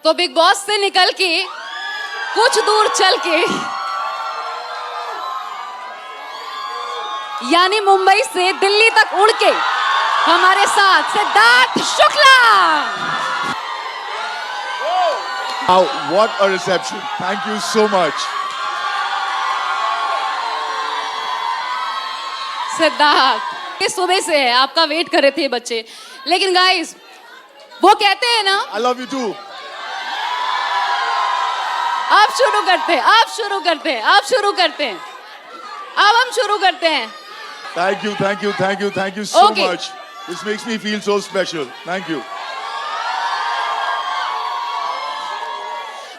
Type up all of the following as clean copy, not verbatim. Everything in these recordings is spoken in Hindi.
तो बिग बॉस से निकल के कुछ दूर चल के यानी मुंबई से दिल्ली तक उड़ के हमारे साथ Siddharth Shukla. Wow, what a reception. Thank you so much. Siddharth ये सुबह से है, आपका वेट कर रहे थे बच्चे, लेकिन गाइस वो कहते हैं ना, I love you too. आप शुरू करते हैं, आप शुरू करते हैं, आप शुरू करते हैं, अब हम शुरू करते हैं। Thank you, thank you, thank you, thank you so Okay. much. This makes me feel so special. Thank you.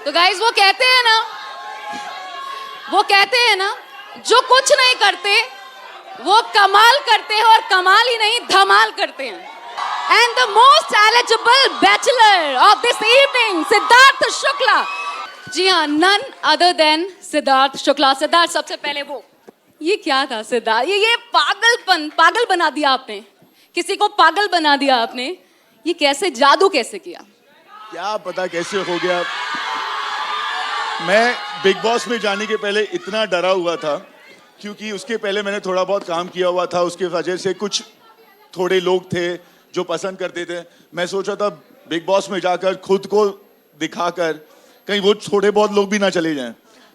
तो गाइस वो कहते हैं ना, वो कहते हैं ना, जो कुछ नहीं करते वो कमाल करते हैं, और कमाल ही नहीं धमाल करते हैं। And the most eligible bachelor of this evening, Siddharth Shukla. जी हाँ, none other than Siddharth Shukla. Siddharth सबसे पहले वो, ये क्या था सिद्धार्थ, ये पागलपन, पागल बना दिया आपने, किसी को पागल बना दिया आपने, ये कैसे, जादू कैसे किया? क्या पता कैसे हो गया। मैं बिग बॉस में जाने के पहले इतना डरा हुआ था क्योंकि उसके पहले मैंने थोड़ा बहुत काम किया हुआ था, उसके वजह से कुछ थोड़े लोग थे जो पसंद करते थे। मैं सोचा था बिग बॉस में जाकर खुद को दिखाकर कहीं वो थोड़े बहुत लोग भी ना चले जाएं,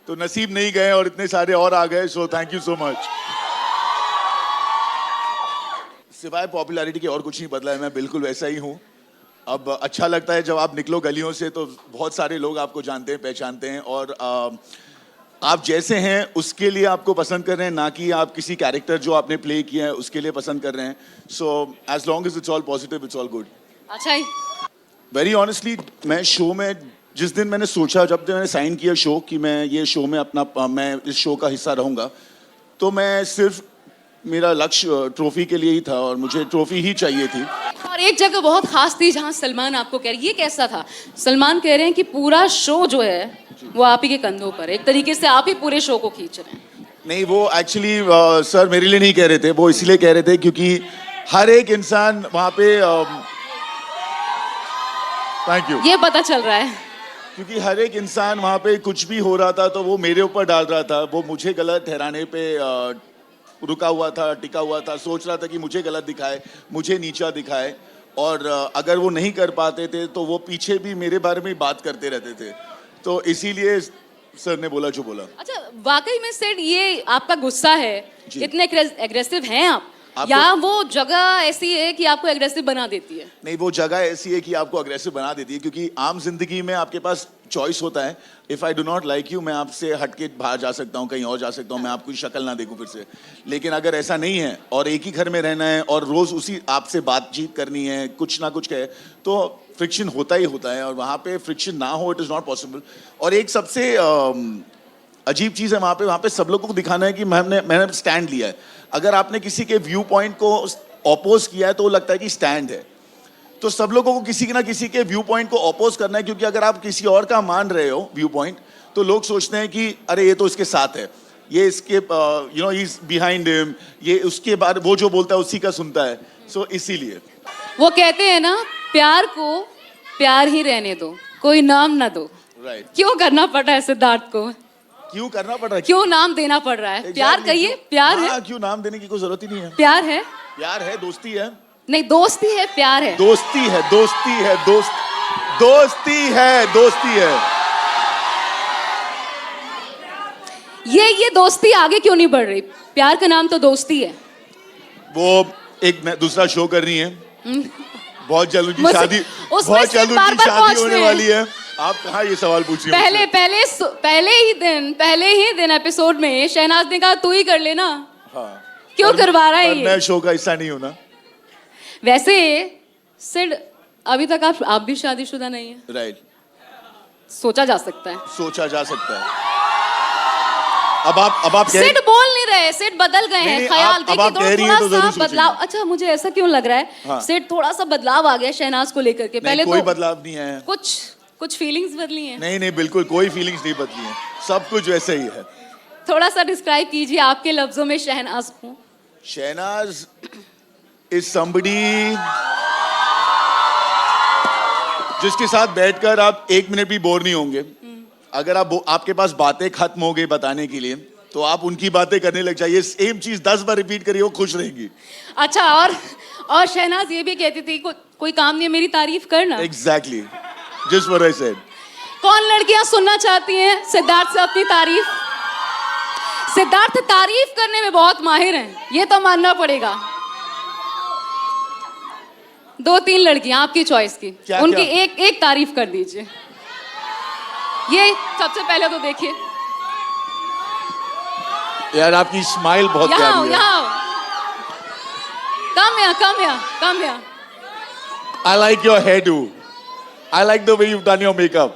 तो नसीब नहीं गए और इतने सारे और आ गए। So thank you so much. सिवाय पॉपुलैरिटी के और कुछ नहीं बदला है, मैं बिल्कुल वैसा ही हूँ। अब अच्छा लगता है जब आप निकलो गलियों से तो बहुत सारे लोग आपको जानते हैं, पहचानते हैं, और आप जैसे हैं उसके लिए आपको पसंद कर रहे हैं, ना कि आप किसी कैरेक्टर जो आपने प्ले किया है उसके लिए पसंद कर रहे हैं। So as long as it's all positive, it's all good. अच्छा ही वेरी ऑनेस्टली मैं शो में जिस दिन मैंने सोचा, जब मैंने साइन किया शो कि मैं ये शो में मैं इस शो का हिस्सा रहूँगा, तो मैं सिर्फ मेरा लक्ष्य ट्रॉफी के लिए ही था और मुझे ट्रॉफी ही चाहिए थी। और एक जगह बहुत खास थी जहाँ सलमान आपको कह रहे, ये कैसा था? सलमान कह रहे हैं कि पूरा शो जो है वो आप ही के कंधों पर, एक तरीके से आप ही पूरे शो को खींच रहे हैं। नहीं, वो एक्चुअली सर मेरे लिए नहीं कह रहे थे, वो इसलिए कह रहे थे क्योंकि हर एक इंसान वहाँ पे थैंक यू, ये पता चल रहा है क्योंकि हर एक इंसान वहाँ पे कुछ भी हो रहा था तो वो मेरे ऊपर डाल रहा था, वो मुझे गलत ठहराने पे रुका हुआ था, टिका हुआ था, सोच रहा था कि मुझे गलत दिखाए, मुझे नीचा दिखाए, और अगर वो नहीं कर पाते थे तो वो पीछे भी मेरे बारे में बात करते रहते थे, तो इसीलिए सर ने बोला जो बोला। अच्छा, वाकई में सेड ये आपका गुस्सा है, इतने एग्रेसिव हैं आप, या वो जगह ऐसी है कि आपको एग्रेसिव बना देती है? नहीं, वो जगह ऐसी है कि आपको अग्रेसिव बना देती है, क्योंकि आम जिंदगी में आपके पास चॉइस होता है। If I do not like you, मैं आपसे हट के बाहर जा सकता हूँ, कहीं और जा सकता हूँ, मैं आपकी शक्ल ना देखूँ फिर से। लेकिन अगर ऐसा नहीं है और एक ही घर में रहना है और रोज़ उसी आपसे बातचीत करनी है, कुछ ना कुछ कहे, तो फ्रिक्शन होता ही होता है, और वहाँ पे फ्रिक्शन ना हो, इट इज़ नॉट पॉसिबल। और एक सबसे अजीब चीज़ है वहाँ पे सब लोगों को दिखाना है कि मैंने स्टैंड लिया है। अगर आपने किसी के व्यू पॉइंट को अपोज किया है तो वो लगता है कि स्टैंड है, तो सब लोगों को किसी ना किसी के व्यू पॉइंट को अपोज करना है, क्योंकि अगर आप किसी और का मान रहे हो व्यू पॉइंट, तो लोग सोचते हैं कि अरे ये तो इसके साथ है, ये इसके you know he is behind him, ये उसके बारे वो जो बोलता है उसी का सुनता है। सो इसीलिए वो कहते हैं ना, प्यार को प्यार ही रहने दो, कोई नाम ना दो। राइट। क्यों करना पड़ रहा है सिद्धार्थ को? क्यों करना पड़ रहा है? क्यों नाम देना पड़ रहा है? प्यार कहिए, प्यार है। क्यों नाम देने की कोई जरूरत ही नहीं है। प्यार है, प्यार है, दोस्ती है। नहीं दोस्ती है, प्यार है। दोस्ती है, दोस्ती है, दोस्ती है, दोस्ती है। ये दोस्ती आगे क्यों नहीं बढ़ रही? प्यार का नाम तो दोस्ती है। वो एक दूसरा शो कर रही है, बहुत जल्द उनकी शादी, उसमें बहुत से जल्द उनकी बार-बार शादी पहुंचते होने हैं। वाली है। आप कहाँ ये सवाल पूछ रही हो? पहले ही दिन एपिसोड में शहनाज ने कहा तू ही कर लेना। हाँ। क्यों करवा रहा है ये? मैं शो का हिस्सा नहीं हूँ ना। वैसे सिड, अभी तक आप भी शादीशुदा नहीं है। राइट। सोचा जा सकता है, सोचा जा सकता है। अब आप सिड बोल नहीं रहे, सिड बदल गए हैं, ख्याल देखिए थोड़ा सा बदलाव। अच्छा, मुझे ऐसा क्यों लग रहा है, हाँ। सिड थोड़ा सा बदलाव आ गया शहनाज को लेकर के। पहले कोई तो बदलाव नहीं है, कुछ फीलिंग्स बदली हैं। नहीं बिल्कुल कोई फीलिंग्स नहीं बदली है, सब कुछ वैसे ही है। थोड़ा सा डिस्क्राइब कीजिए आपके लफ्जों में शहनाज को। शहनाज इज somebody जिसके साथ बैठकर आप 1 मिनट भी बोर नहीं होंगे। अगर आपके पास बातें खत्म हो गई बताने के लिए, तो आप उनकी बातें करने लग जाइए, सेम चीज 10 बार रिपीट करिए, वो खुश रहेंगी। अच्छा, और शहनाज ये भी कहती थी कोई काम नहीं है, मेरी तारीफ करना। Exactly, just what I said. कौन लड़कियां सुनना चाहती हैं सिद्धार्थ से अपनी तारीफ? सिद्धार्थ तारीफ करने में बहुत माहिर हैं, ये तो मानना पड़ेगा। 2-3 लड़कियां आपकी चॉइस की, उनकी एक तारीफ कर दीजिए। ये सबसे पहले तो देखिए। यार आपकी स्माइल बहुत प्यारी है। Come here. I like your hairdo. I like the way you've done your makeup.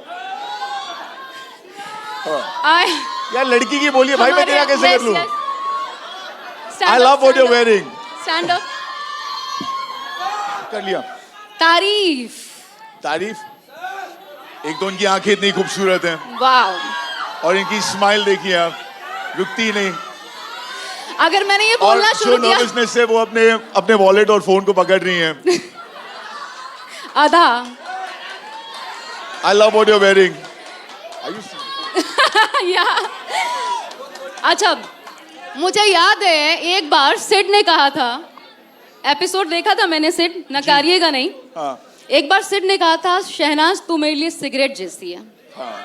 यार लड़की की बोलिए भाई, मैं तेरा कैसे कर लूं? I love what you're wearing. Stand up. कर लिया। तारीफ। एक तो उनकी आंखें इतनी खूबसूरत हैं। वाह। और इनकी स्माइल देखिए आप, रुकती नहीं। अगर मैंने ये बोलना शुरू किया, नर्वसनेस से वो अपने वॉलेट और फोन को पकड़ रही हैं। आधा। I love what you're wearing. अच्छा, मुझे याद है एक बार सिड ने कहा था, एपिसोड देखा था मैंने, सिड नकारिएगा नहीं। हाँ। एक बार सिड ने कहा था, शहनाज तू मेरे लिए सिगरेट जैसी है। हाँ।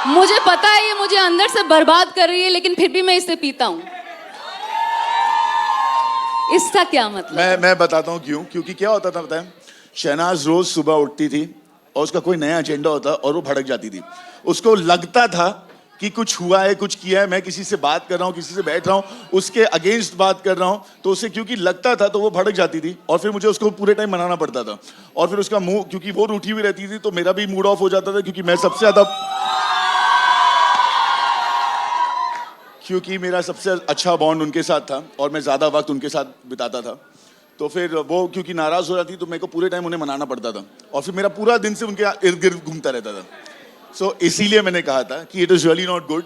मुझे पता है ये मुझे अंदर से बर्बाद कर रही है, लेकिन फिर भी मैं इसे पीता हूँ। इसका क्या मतलब? मैं बताता हूँ क्यों। क्योंकि क्या होता था पता है, शहनाज रोज सुबह उठती थी और उसका कोई नया एजेंडा होता और वो भड़क जाती थी। उसको लगता था कि कुछ हुआ है, कुछ किया है, मैं किसी से बात कर रहा हूँ, किसी से बैठ रहा हूँ, उसके अगेंस्ट बात कर रहा हूँ, तो उसे क्योंकि लगता था तो वो भड़क जाती थी और फिर मुझे उसको पूरे टाइम मनाना पड़ता था। और फिर उसका मुंह, क्योंकि वो रूठी हुई रहती थी, तो मेरा भी मूड ऑफ हो जाता था, क्योंकि मेरा सबसे अच्छा बॉन्ड उनके साथ था और मैं ज्यादा वक्त उनके साथ बिताता था। तो फिर वो क्योंकि नाराज हो जाती तो मेरे को पूरे टाइम उन्हें मनाना पड़ता था और फिर मेरा पूरा दिन से उनके इर्द गिर्द घूमता रहता था। सो इसीलिए मैंने कहा था कि it is really not good,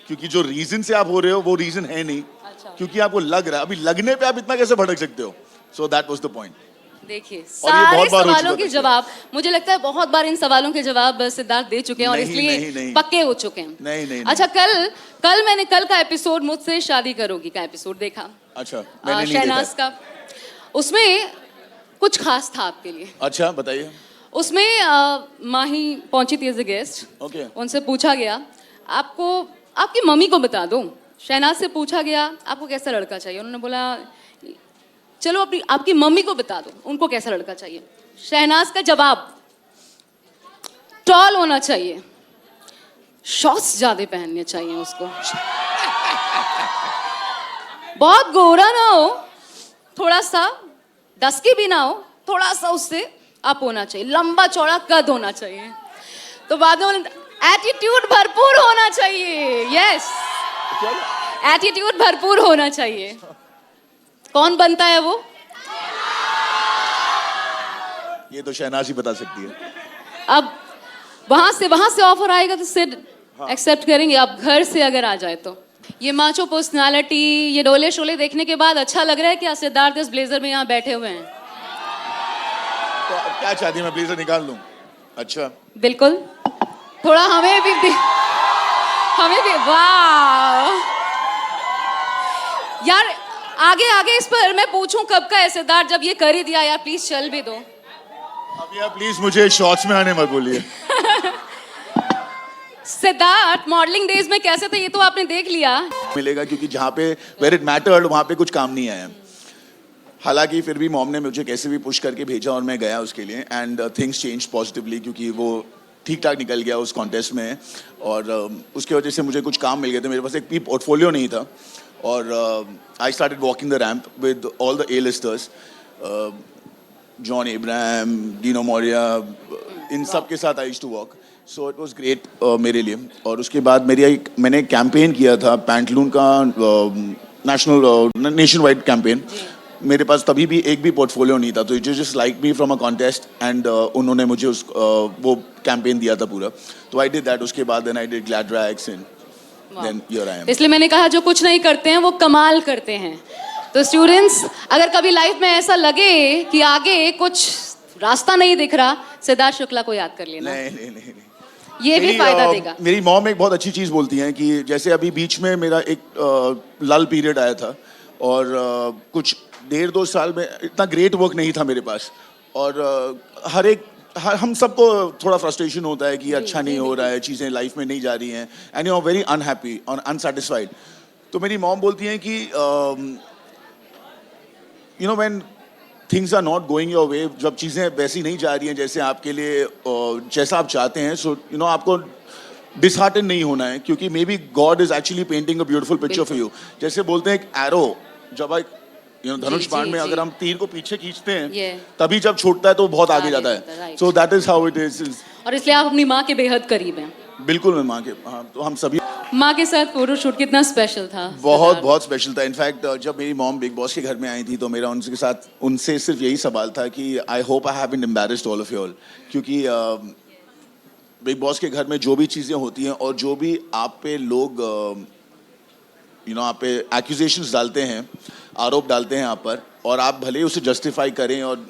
क्योंकि जो रीजन से आप हो रहे हो वो रीजन है नहीं। अच्छा। क्योंकि आपको लग रहा है, अभी लगने पे आप इतना कैसे भड़क सकते हो? So that was the point. देखिए, सारे सवालों के जवाब, मुझे लगता है बहुत बार इन सवालों के जवाब सिद्धार्थ दे चुके हैं और इसलिए पक्के हो चुके हैं। नहीं। अच्छा, मैंने कल का एपिसोड मुझसे शादी करोगी का एपिसोड देखा। अच्छा, मैंने नहीं शहनाज का, उसमें कुछ खास था आपके लिए। अच्छा, बताइए। उसमें माही पहुंची थी एज ए गेस्ट। ओके। उनसे पूछा गया, आपको आपकी मम्मी को बता दो। शहनाज से पूछा गया, आपको कैसा लड़का चाहिए? उन्होंने बोला, चलो आपकी मम्मी को बता दो, उनको कैसा लड़का चाहिए। शहनाज का जवाब, टॉल होना चाहिए, शॉर्ट्स ज्यादा पहनने चाहिए उसको, बहुत गोरा ना हो, थोड़ा सा डस्की भी ना हो, थोड़ा सा उससे अप होना चाहिए, लंबा चौड़ा कद होना चाहिए। तो बाद में एटीट्यूड भरपूर होना चाहिए। यस, एटीट्यूड भरपूर होना चाहिए। कौन बनता है वो? ये तो शहनाज ही बता सकती है। अब वहां से ऑफर आएगा तो सिर्फ एक्सेप्ट करेंगे। अब घर से अगर आ जाए तो ये माचो पर्सनालिटी, ये डोले शोले देखने के बाद अच्छा लग रहा है क्या सिद्धार्थ इस ब्लेजर में यहाँ बैठे हुए हैं? तो क्या चाहती है, मैं ब्लेजर निकाल लूं? अच्छा, बिल्कुल। थोड़ा हमें भी वाह यार, आगे इस पर मैं पूछूं कब का है सिद्धार्थ, जब ये कर ही दिया यार, प्लीज चल भी दो। अब यार प्लीज मुझे शॉर्ट्स में आने मत बोलिए। सिद्धार्थ मॉडलिंग डेज में कैसे थे ये तो आपने देख लिया। मिलेगा, क्योंकि जहाँ पे वेयर इट मैटर्ड वहाँ पे कुछ काम नहीं आया। हालांकि फिर भी मॉम ने मुझे कैसे भी पुश करके भेजा और मैं गया उसके लिए, एंड थिंग्स चेंज पॉजिटिवली, क्योंकि वो ठीक ठाक निकल गया उस कॉन्टेस्ट में। और उसकी वजह से मुझे कुछ काम मिल गए थे, मेरे पास एक भी पोर्टफोलियो नहीं था। और I started walking the ramp with all the A-listers, John Abraham, Dino Morea, इन सब के साथ I used to walk. So it was great मेरे लिए। और उसके बाद मैंने कैंपेन किया था पैंटलून का, नेशन वाइड कैंपेन। मेरे पास तभी भी एक भी पोर्टफोलियो नहीं था, तो it just like me from a contest, and उन्होंने मुझे वो कैंपेन दिया था पूरा। तो आई डिड दैट। उसके बाद then I did glad rags and then here I am. इसलिए मैंने कहा जो कुछ नहीं करते हैं वो कमाल करते हैं। तो स्टूडेंट्स, अगर कभी लाइफ में ऐसा लगे कि आगे कुछ रास्ता नहीं दिख रहा, सिद्धार्थ शुक्ला को याद कर लेना। नहीं। ये भी फायदा देगा। मेरी मॉम एक बहुत अच्छी चीज़ बोलती हैं कि जैसे अभी बीच में मेरा एक लल पीरियड आया था और कुछ 1.5-2 साल में इतना ग्रेट वर्क नहीं था मेरे पास और हम सबको थोड़ा फ्रस्ट्रेशन होता है कि अच्छा नहीं हो रहा है, चीज़ें लाइफ में नहीं जा रही हैं and you are very unhappy और अनसेटिस्फाइड। तो मेरी मॉम बोलती हैं कि you know when things are not going your way, जब चीज़ें वैसी नहीं जा रही हैं जैसे आपके लिए जैसा आप चाहते हैं, सो यू नो आपको डिसहार्टन नहीं होना है क्योंकि may be God is actually painting a beautiful picture for you. जैसे बोलते हैं एक एरो, जब धनुष बाण में अगर हम तीर को पीछे खींचते हैं तभी जब छूटता है तो बहुत आगे जाता है। So that is how it is. और इसलिए आप अपनी माँ के बेहद करीब हैं। बिल्कुल, मैं माँ के, हाँ, तो हम सभी। माँ के साथ फोटोशूट कितना स्पेशल था? बहुत स्पेशल था। इनफैक्ट जब मेरी मॉम बिग बॉस के घर में आई थी तो मेरा उनसे सिर्फ यही सवाल था कि I hope I have been embarrassed all of you all, क्योंकि बिग बॉस के घर में जो भी चीज़ें होती हैं और जो भी आप पे लोग आप पे एक्यूजेशंस डालते हैं, आरोप डालते हैं आप पर, और आप भले ही उसे जस्टिफाई करें और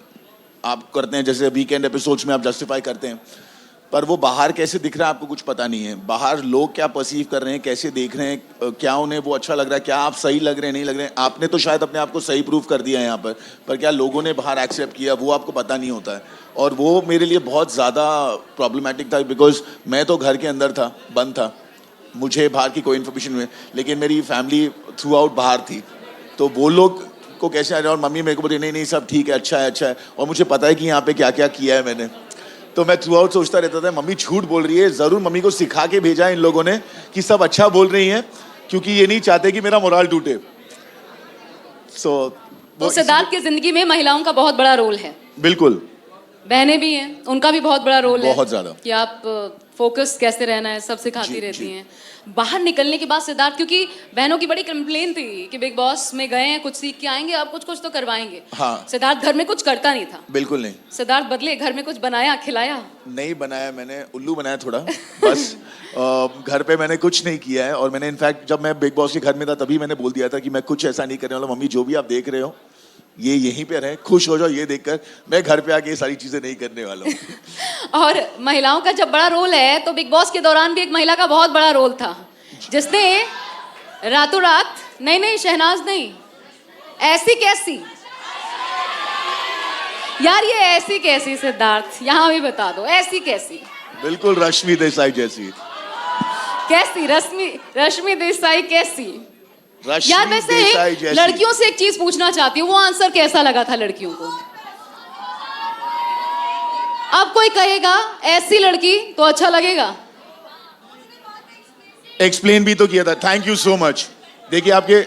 आप करते हैं, जैसे वीकेंड एपिसोड्स में आप जस्टिफाई करते हैं, पर वो बाहर कैसे दिख रहा है आपको कुछ पता नहीं है। बाहर लोग क्या परसीव कर रहे हैं, कैसे देख रहे हैं, क्या उन्हें वो अच्छा लग रहा है, क्या आप सही लग रहे हैं, नहीं लग रहे हैं। आपने तो शायद अपने आप को सही प्रूव कर दिया है यहाँ पर क्या लोगों ने बाहर एक्सेप्ट किया वो आपको पता नहीं होता है। और वो मेरे लिए बहुत ज़्यादा प्रॉब्लमेटिक था बिकॉज मैं तो घर के अंदर था, बंद था, मुझे बाहर की कोई इन्फॉर्मेशन में, लेकिन मेरी फैमिली थ्रू आउट बाहर थी, तो वो लोग को कैसे आ रहे हैं। और मम्मी मेरे को बोली नहीं सब ठीक है, अच्छा है, और मुझे पता है कि यहाँ पे क्या क्या किया है मैंने। तो मैं थ्रू आउट सोचता रहता था मम्मी झूठ बोल रही है, ज़रूर मम्मी को सिखा के भेजा है इन लोगों ने कि सब अच्छा बोल रही हैं, क्योंकि ये नहीं चाहते कि मेरा मोरल टूटे। तो सिद्धार्थ की जिंदगी में महिलाओं का बहुत बड़ा रोल है। बिल्कुल, बहनें भी हैं, उनका भी बहुत बड़ा रोल है, बहुत ज्यादा, कि आप फोकस कैसे रहना है सब सिखाती रहती हैं। बाहर निकलने के बाद सिद्धार्थ, क्योंकि बहनों की बड़ी कंप्लेन थी कि बिग बॉस में गए हैं, कुछ सीख के आएंगे, अब कुछ तो करवाएंगे। हाँ। सिद्धार्थ घर में कुछ करता नहीं था। बिल्कुल नहीं। सिद्धार्थ बदले, घर में कुछ बनाया, खिलाया? नहीं बनाया, मैंने उल्लू बनाया थोड़ा बस। घर पे मैंने कुछ नहीं किया है, और मैंने इनफैक्ट जब मैं बिग बॉस के घर में था तभी मैंने बोल दिया था कि मैं कुछ ऐसा नहीं करने वाला। मम्मी जो भी आप देख रहे हो ये यहीं पे रहे, खुश हो जाओ ये देखकर, मैं घर पे आके ये सारी चीजें नहीं करने वाला हूँ। और महिलाओं का जब बड़ा रोल है तो बिग बॉस के दौरान भी एक महिला का बहुत बड़ा रोल था, जिसने रातों रात, नहीं शहनाज नहीं, ऐसी कैसी यार, ये ऐसी कैसी सिद्धार्थ, यहाँ भी बता दो, ऐसी कैसी? बिल्कुल रश्मि देसाई जैसी। कैसी रश्मि देसाई कैसी? यार वैसे लड़कियों से एक चीज पूछना चाहती हूँ, वो आंसर कैसा लगा था लड़कियों को? अब कोई कहेगा ऐसी लड़की तो अच्छा लगेगा। एक्सप्लेन भी तो किया था। Thank you so much. देखिए आपके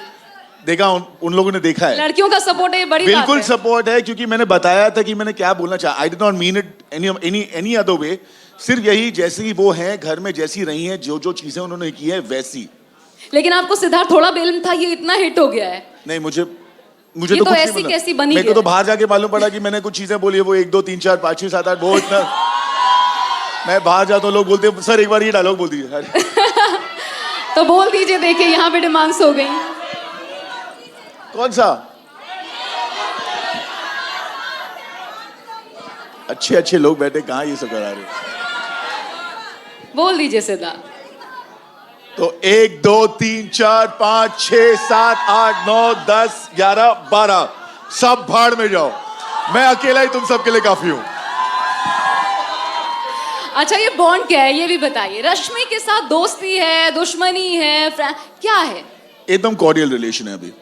देखा, उन लोगों ने देखा है, लड़कियों का सपोर्ट है, बड़ी बिल्कुल सपोर्ट है, क्योंकि मैंने बताया था कि मैंने क्या बोलना चाहा। I did not mean it any other way, सिर्फ यही, जैसी वो हैं घर में, जैसी रही हैं, जो चीजें उन्होंने की है वैसी। लेकिन आपको सिद्धार्थ थोड़ा बेलन था, ये इतना हिट हो गया है। नहीं, मुझे तो कुछ ऐसी कैसी बनी? मेरे को तो बाहर जाके मालूम पड़ा कि मैंने कुछ चीजें बोली है, वो 1 2 3 4 5 6 7 8 वो इतना। मैं बाहर जाता हूँ, लोग बोलते हैं सर एक बार ये डायलॉग बोल दीजिए। तो बोल दीजिए, देखिए यहाँ पे डिमांड्स हो गई। कौन सा? अच्छे लोग बैठे, कहाँ ये सब करा रहे? बोल दीजिए सिद्धार्थ। तो 1 2 3 4 5 6 7 8 9 10 11 12 सब भाड़ में जाओ, मैं अकेला ही तुम सबके लिए काफी हूं। अच्छा, ये बॉन्ड क्या है ये भी बताइए। रश्मि के साथ दोस्ती है, दुश्मनी है, क्या है? एकदम कॉर्डियल रिलेशन है अभी।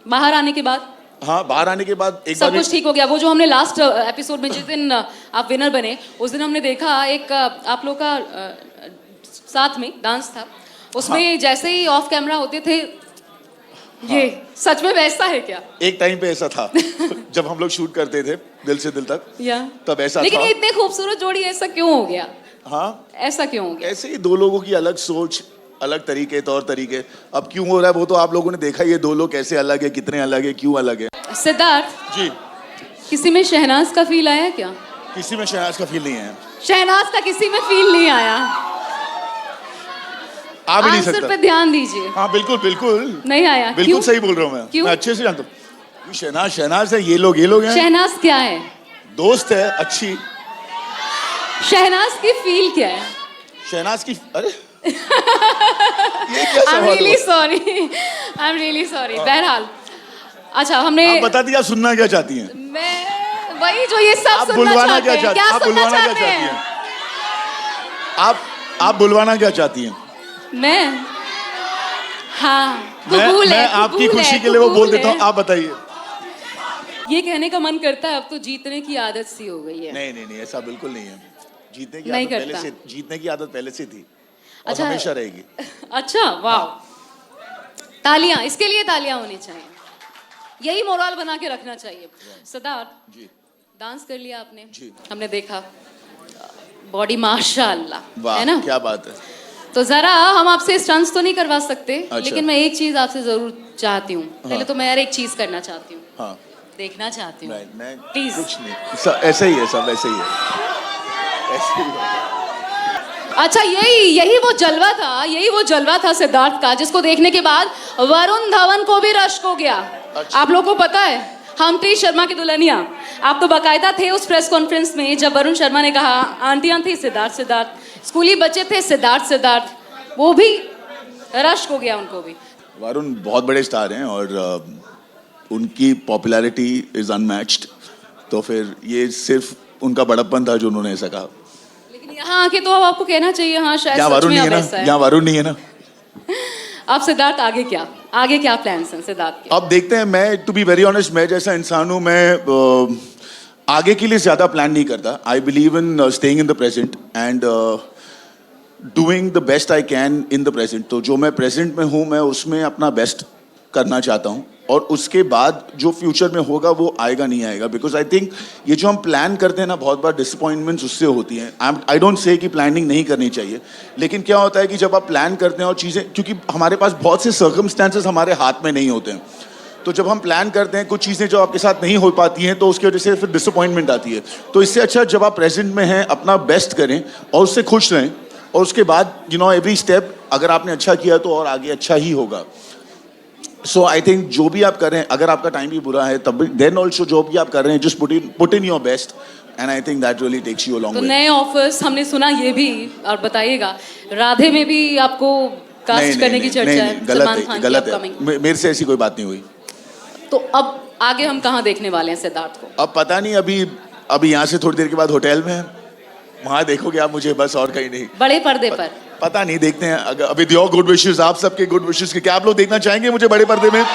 बाहर आने के बाद? हाँ, बाहर आने के बाद एक सब कुछ ठीक हो गया। वो जो हमने लास्ट एपिसोड में, जिस दिन आप विनर बने, उस दिन हमने देखा एक आप लोग का साथ में डांस था, उसमें हाँ। जैसे ही ऑफ कैमरा होते थे, ये हाँ। सच में वैसा है क्या? एक टाइम पे ऐसा था जब हम लोग शूट करते थे दिल से दिल तक, तब ऐसा लेकिन था। ये इतने खूबसूरत जोड़ी, ऐसा क्यों हो गया? हाँ, ऐसा क्यों हो गया? ऐसे ही दो लोगों की अलग सोच, अलग तरीके, तौर तरीके। अब क्यों हो रहा है वो तो आप लोगों ने देखा, ये दो लोग कैसे अलग है, कितने अलग है, क्यों अलग है। सिद्धार्थ जी, किसी में शहनाज का फील आया क्या? किसी में शहनाज का फील नहीं आया। शहनाज का किसी में फील नहीं आया। आ भी नहीं सकता। आंसर पे ध्यान दीजिए। हाँ बिल्कुल बिल्कुल नहीं आया। बिल्कुल क्यों? सही बोल रहा हूँ मैं। क्यों? मैं अच्छे से जानता हूँ। शहनाज शहनाज है, ये लोग हैं। शहनाज क्या है? दोस्त है अच्छी। शहनाज की फील क्या है? शहनाज की, अरे ये क्या आई एम सवाल रियली हुआ? Sorry, I am really sorry. बहरहाल, अच्छा हमने आप बता दीजिए आप सुनना क्या चाहती हैं? मैं वही जो ये सब आप सुनना बुलवाना चाहते हैं, क्या आप सुनना बुलवाना क्या चाहते चाहती हैं? हैं? आप बुलवाना क्या चाहती हैं? मैं, हाँ, मैं कबूल है, आपकी कबूल है, खुशी के लिए वो बोल कबूल देता हूँ, है। आप बताइए। ये कहने का मन करता है अब तो जीतने की आदत सी हो गई है। नहीं नहीं नहीं, ऐसा बिल्कुल नहीं है। जीतने की नहीं आदत पहले करता। से, जीतने की आदत पहले से थी और अच्छा। हमेशा रहेगी। अच्छा, वाह, तालियां, इसके लिए तालियां होनी चाहिए। यही मोरल बना के रखना चाहिए। सिद्धार्थ जी डांस कर लिया आपने, जी। हमने देखा, बॉडी माशाल्लाह, वाह है ना? क्या बात है। तो जरा हम आपसे स्टंट्स तो नहीं करवा सकते, अच्छा। लेकिन मैं एक चीज आपसे जरूर चाहती हूँ। पहले हाँ। तो मैं यार एक चीज करना चाहती हूँ, हाँ देखना चाहती हूँ। मैं Please. कुछ नहीं, ऐसा ही है, सब ऐसे ही है, ऐसे ही है। अच्छा, यही वो जलवा था, यही वो जलवा था सिद्धार्थ का, जिसको देखने के बाद वरुण धवन को भी रश्क हो गया। अच्छा। आप लोगों को पता है, हम्प्री शर्मा की दुल्हनिया, आप तो बाकायदा थे उस प्रेस कॉन्फ्रेंस में जब वरुण शर्मा ने कहा आंटियां थी सिद्धार्थ सिद्धार्थ, स्कूली बच्चे थे सिद्धार्थ सिद्धार्थ, वो भी रश्क हो गया उनको भी। वरुण बहुत बड़े स्टार हैं और उनकी पॉपुलैरिटी इज अनमैच्ड, तो फिर ये सिर्फ उनका बड़प्पन था जो उन्होंने ऐसा कहा। लेकिन यहाँ आके तो अब आपको कहना चाहिए हाँ शायद यहाँ सच वरुण में नहीं है अब ना, ऐसा है। यहाँ वरुण नहीं है ना। अब सिद्धार्थ आगे क्या प्लान्स हैं सिद्धार्थ के? अब देखते हैं। मैं टू बी वेरी ऑनेस्ट, मैं जैसा इंसान हूँ, मैं आगे के लिए ज्यादा प्लान नहीं करता। I believe in staying in the present and doing the best I can in the present. तो जो मैं प्रेजेंट में हूँ मैं उसमें अपना बेस्ट करना चाहता हूँ और उसके बाद जो फ्यूचर में होगा वो आएगा नहीं आएगा। बिकॉज आई थिंक ये जो हम प्लान करते हैं ना, बहुत बार डिसअपॉइंटमेंट्स उससे होती हैं। आई डोंट से कि प्लानिंग नहीं करनी चाहिए, लेकिन क्या होता है कि जब आप प्लान करते हैं और चीज़ें, क्योंकि हमारे पास बहुत से सर्कमस्टेंसेस हमारे हाथ में नहीं होते हैं, तो जब हम प्लान करते हैं कुछ चीज़ें जो आपके साथ नहीं हो पाती हैं तो उसकी वजह से फिर डिसअपॉइंटमेंट आती है। तो इससे अच्छा जब आप प्रेजेंट में हैं अपना बेस्ट करें और उससे खुश रहें, और उसके बाद एवरी स्टेप अगर आपने अच्छा किया तो और आगे अच्छा ही होगा। सो आई थिंक जो भी आप कर रहे हैं, अगर आपका टाइम भी बुरा है तब भी, देन ऑल्सो जो भी आप कर रहे हैं, just put in your best and I think that really takes you a long to way. नए ऑफर्स हमने सुना ये भी, और बताइएगा राधे में भी आपको कास्ट करने की चर्चा है, सलमान खान की गलत अपकमिंग। है, मेरे से ऐसी कोई बात नहीं हुई। तो अब आगे हम कहाँ देखने वाले हैं सिद्धार्थ को? अब पता नहीं, अभी यहाँ से थोड़ी देर के बाद होटल में है, वहाँ देखोगे आप मुझे, बस और कहीं नहीं। बड़े पर्दे पर? पता नहीं, देखते हैं। अभी योर गुड विशेस, आप सबके गुड विशेस के, क्या आप लोग देखना चाहेंगे मुझे बड़े पर्दे में?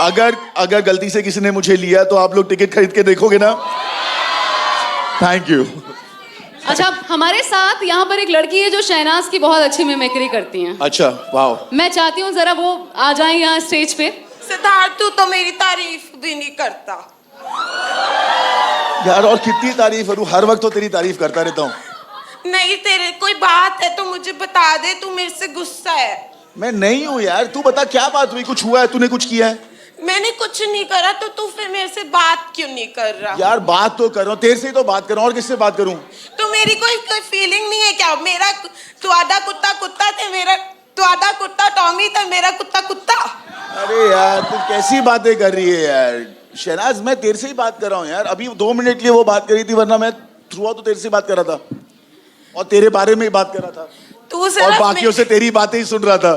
अगर गलती से किसी ने मुझे लिया तो आप लोग टिकट खरीद के देखोगे ना? Thank you. अच्छा, हमारे साथ यहाँ पर एक लड़की है जो शहनाज की बहुत अच्छी मिमिक्री करती हैं। अच्छा, वाह। मैं चाहती हूँ जरा वो आ जाएं यहाँ स्टेज पे। सिद्धार्थ तू तो मेरी तारीफ भी नहीं करता। यार और कितनी तारीफ करूं, हर वक्त तो तेरी तारीफ करता रहता हूँ। नहीं, तेरे कोई बात है तो मुझे बता दे, तू मेरे से गुस्सा है। मैं नहीं हूँ यार, तू बता क्या बात हुई, कुछ हुआ है, तूने कुछ किया है? मैंने कुछ नहीं करा तो तू फिर मेरे से बात क्यों नहीं कर रहा? यार बात तो कर रहा हूँ, तेरे से ही तो बात कर रहा हूँ, और किससे बात करूँ? तो मेरी कोई फीलिंग नहीं है क्या? मेरा तुआदा कुत्ता कुत्ता थे, मेरा तुआदा कुत्ता टॉमी था, मेरा कुत्ता कुत्ता। अरे यार तू कैसी बातें कर रही है यार। शहनाज मैं तेरे से ही बात कर रहा हूँ यार, अभी 2 मिनट के लिए वो बात करी थी, वरना मैं थ्रू तो तेरे से बात कर रहा था और तेरे बारे में ही बात कर रहा था तू और सिर्फ बाकियों से तेरी बातें ही सुन रहा था।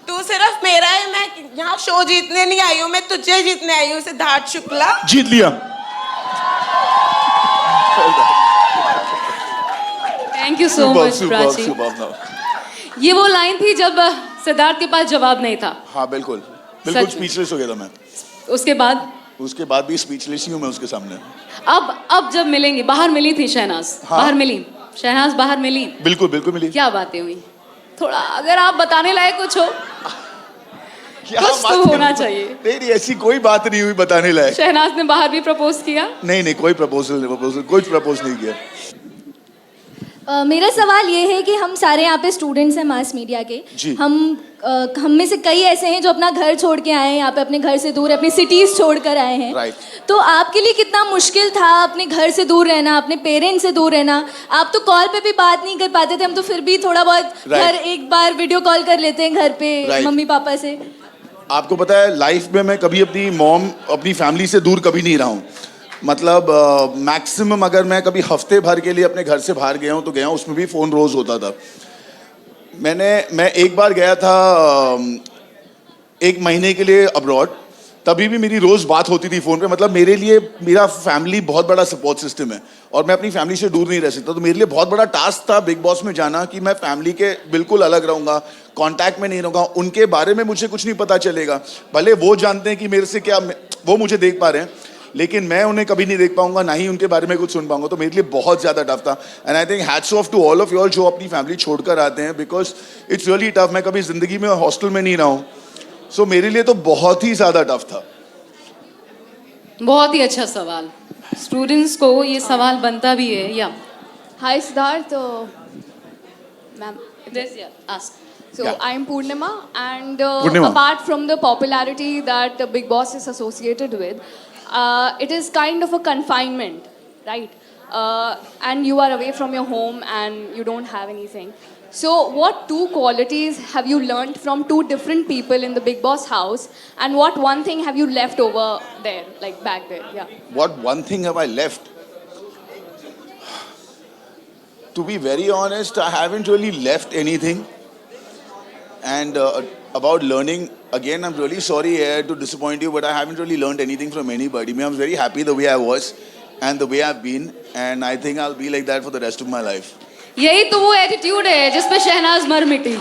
तू सिर्फ मेरा है, मैं यहाँ शो जीतने नहीं आई हूँ, मैं तुझे जीतने आई हूँ सिद्धार्थ शुक्ला। जीत लिया। Thank you so much Prachi. ये वो लाइन थी जब सिद्धार्थ के पास जवाब नहीं था। हाँ बिल्कुल सच में। स्पीचलेस हो गया था मैं। उसके बाद भी स्पीचलेस ही हूँ मैं उसके सामने। अब जब मिलेंगे, बाहर मिली थी शहनाज? हाँ। बाहर मिली शहनाज, बाहर मिली? बिल्कुल मिली। क्या बातें हुई, थोड़ा अगर आप बताने लायक कुछ हो? क्या कुछ तो बात होना है? चाहिए। तेरी ऐसी कोई बात नहीं हुई बताने लायक। शहनाज ने बाहर भी प्रपोज किया? नहीं कोई प्रपोजल नहीं किया। मेरा सवाल ये है कि हम सारे यहाँ पे स्टूडेंट्स हैं मास मीडिया के। जी। हम में से कई ऐसे हैं जो अपना घर छोड़ के आए हैं, यहाँ पे अपने घर से दूर अपनी सिटीज़ छोड़ कर आए हैं। Right. तो आपके लिए कितना मुश्किल था अपने घर से दूर रहना, अपने पेरेंट्स से दूर रहना? आप तो कॉल पे भी बात नहीं कर पाते थे, हम तो फिर भी थोड़ा बहुत Right. घर एक बार वीडियो कॉल कर लेते हैं घर पे Right. मम्मी पापा से। आपको पता है लाइफ में मैं कभी अपनी मॉम अपनी फैमिली से दूर कभी नहीं रहा हूँ. मतलब मैक्सिमम अगर मैं कभी हफ्ते भर के लिए अपने घर से बाहर गया हूँ तो गया हूँ, उसमें भी फ़ोन रोज़ होता था. मैं एक बार गया था 1 महीने के लिए अब्रॉड, तभी भी मेरी रोज़ बात होती थी फ़ोन पे. मतलब मेरे लिए मेरा फैमिली बहुत बड़ा सपोर्ट सिस्टम है और मैं अपनी फैमिली से दूर नहीं रह सकता. तो मेरे लिए बहुत बड़ा टास्क था बिग बॉस में जाना कि मैं फैमिली के बिल्कुल अलग रहूँगा, कांटेक्ट में नहीं रहूँगा, उनके बारे में मुझे कुछ नहीं पता चलेगा. भले वो जानते हैं कि मेरे से क्या वो मुझे देख पा रहे हैं, लेकिन मैं उन्हें कभी नहीं देख पाऊंगा, ना ही उनके बारे में कुछ सुन पाऊंगा. तो मेरे लिए बहुत ज़्यादा टफ था. And I think hats off to all of you all जो अपनी फैमिली छोड़कर आते हैं, बिकॉज इट्स रियली टफ. मैं कभी ज़िंदगी में हॉस्टल में नहीं रहा हूँ, सो मेरे लिए तो बहुत ही ज़्यादा टफ था. बहुत ही अच्छा सवाल. स्टूडेंट्स को ये सवाल बनता भी है. या Hi Siddharth, ma'am. ask. So Yeah. I'm Purnima, and Purnima. apart from the popularity that Big Boss is associated with, it is kind of a confinement, right? And you are away from your home and you don't have anything. So what 2 qualities have you learned from 2 different people in the Big Boss house, and what one thing have you left over there, like back there? Yeah. What one thing have I left? To be very honest, I haven't really left anything. And about learning, again, I'm really sorry here to disappoint you, but I haven't really learned anything from anybody. I was very happy the way I was and the way I've been, and I think I'll be like that for the rest of my life. यही तो वो एटीट्यूड है जिस पे शहनाज मर मिटी.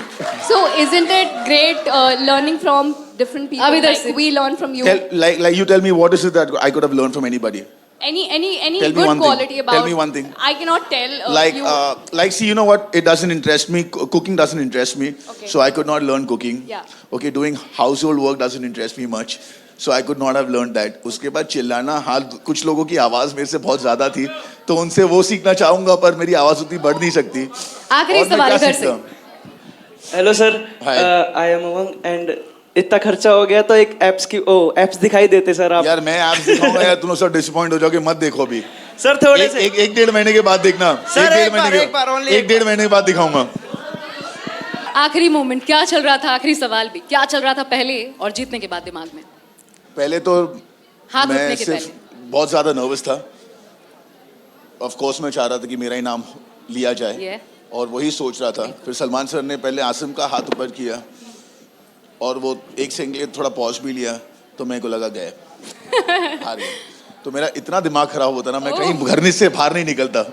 So isn't it great learning from different people? अब इधर Like से. we learn from you. Like you tell me, what is it that I could have learned from anybody? Any Tell me good one thing. quality about? Tell me one thing. I cannot tell. Like, see, you know what? It doesn't interest me. Cooking doesn't interest me. Okay. So I could not learn cooking. Yeah. Okay, doing household work doesn't interest me much. So I could not have learned that. उसके बाद चिल्लाना, हाँ, कुछ लोगों की आवाज़ मेरे से बहुत ज़्यादा थी, तो उनसे वो सीखना चाहूँगा, पर मेरी आवाज़ उतनी बढ़ नहीं सकती. आखिरी और मैं सवाल क्या इधर से. सीखता? Hello sir, Hi. I am among and इतना खर्चा हो गया तो एक एप्स दिखाई देते सर आप. यार मैं ऐप्स दिखाऊंगा यार, तुम लोग सब डिसअपॉइंट हो जाओगे, मत देखो अभी. सर थोड़े से. एक 1.5 महीने के बाद देखना. सर, एक एक बार, only एक 1.5 महीने के बाद दिखाऊंगा. आखिरी मोमेंट क्या चल रहा था. आखिरी सवाल भी क्या चल रहा था पहले और जीतने के बाद दिमाग में. पहले तो हाथ मैं उठने के सिर्फ पहले. बहुत ज़्यादा नर्वस था. ऑफ कोर्स मैं चाह रहा था कि मेरा ही नाम लिया जाए, Yeah. और वही सोच रहा था. फिर सलमान सर ने पहले आसिम का हाथ ऊपर किया और वो 1 सेकंड के लिए थोड़ा पॉज भी लिया, तो मेरे को लगा गए हार गए. तो मेरा इतना दिमाग खराब होता ना, मैं कहीं घर से बाहर नहीं निकलता.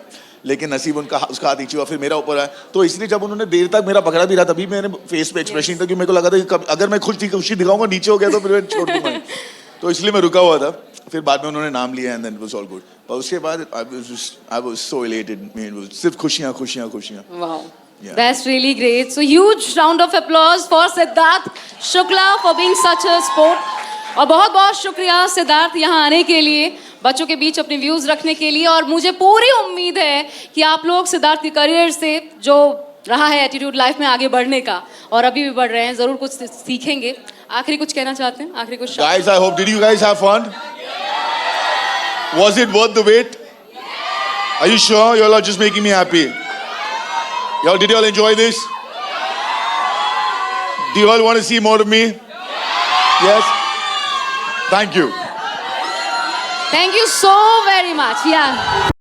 लेकिन नसीब उसका हाथ नीचे हुआ, फिर मेरा ऊपर आया. तो इसलिए जब उन्होंने देर तक मेरा पकड़ा भी रहा, तभी मेरे फेस पे एक्सप्रेशन था कि मेरे को लगा था कि अगर मैं खुशी दिखाऊंगा, नीचे हो गया तो फिर मैं छोड़ दूंगा. तो इसलिए मैं रुका हुआ था. फिर बाद में उन्होंने नाम लिया and then it was all good. और उसके बाद आई वाज सो इलेटेड. सिर्फ खुशियां खुशियां खुशियां. Wow. Yeah. That's really great. So huge round of applause for Siddharth Shukla for being such a sport. और बहुत बहुत शुक्रिया सिद्धार्थ यहाँ आने के लिए, बच्चों के बीच अपने व्यूज रखने के लिए. और मुझे पूरी उम्मीद है कि आप लोग सिद्धार्थ के करियर से जो रहा है एटीट्यूड लाइफ में आगे बढ़ने का, और अभी भी बढ़ रहे हैं, जरूर कुछ सीखेंगे. आखिरी कुछ कहना चाहते हैं? आखिरी कुछ शब्द? Guys, I hope, did you guys have fun? Was it worth the wait? Are you sure? You all are just making me happy. Y'all, did you all enjoy this? Do you all want to see more of me? Yes? Thank you. Thank you so very much. Yeah.